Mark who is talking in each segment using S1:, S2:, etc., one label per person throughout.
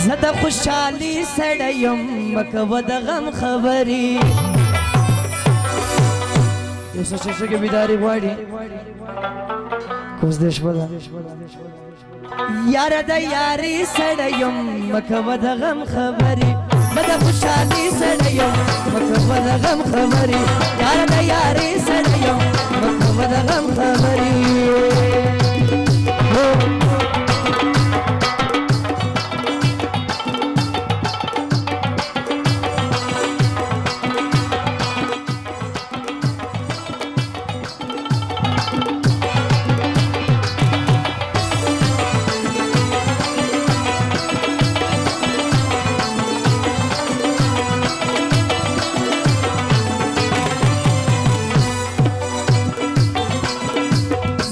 S1: زده خوشحالي سړیم مکوه د غم خبرې یو څه چې بیداري غواړي کوز دې شپه ده یاره د یاري سړیم مکوه د غم خبرې زده خوشحالي سړیم مکوه د غم خبرې یاره د یاري سړیم مکوه د غم خبرې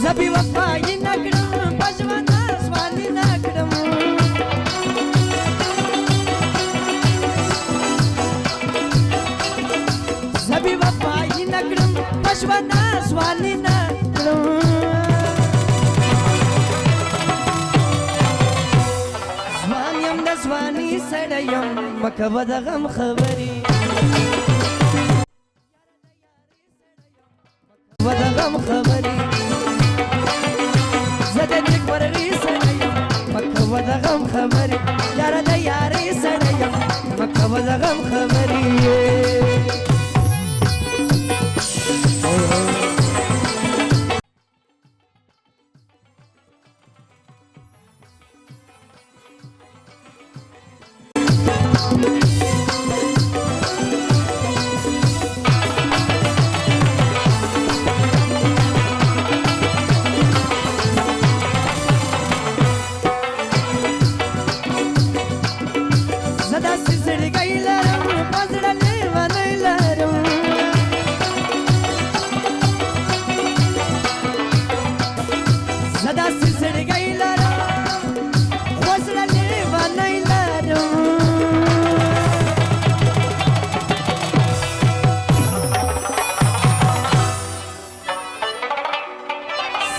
S1: زبی وفایی نکړم پښوانا سوانی نکړم زبی وفایی نکړم پښوانا سوانی نکړم ځوان یم د ځواني سړی یم مکوه د غم خبرې مکوه د غم خبرې زده نیک ورغی سړی یم مکوه د غم خبرې یاره د یارۍ سړی یم مکوه د غم خبرې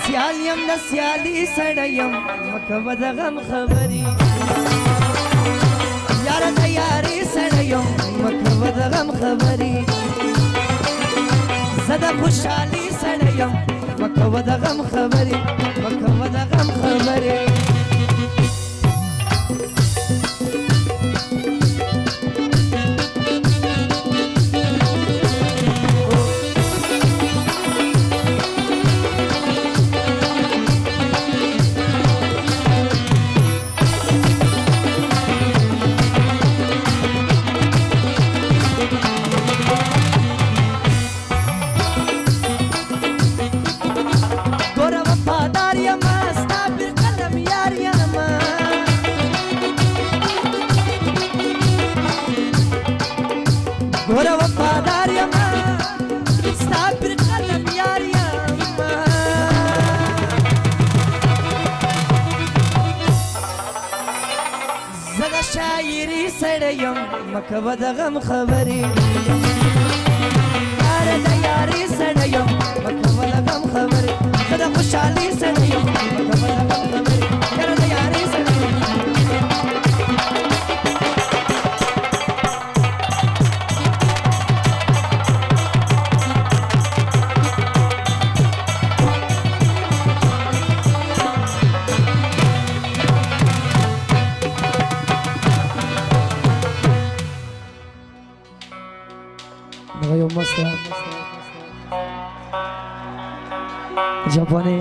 S1: سیال یم د سیالي سړی یم مکوه د غم خبرې یاره د یارۍ سړی یم مکوه د غم خبرې زه د خوشحالي سړی یم مکوه د غم خبرې مکوه د غم خبرې ګوره وفادار یمه ستا پر قلم یار یمه زه د شاعري سړی یم مکوه د غم خبرې یاره د یارۍ سړی یم مکوه د غم خبرې زه د خوشحالي سړی یم مکوه د غم خبرې یاره د یارۍ سړی یم دغه یو مست جاپاني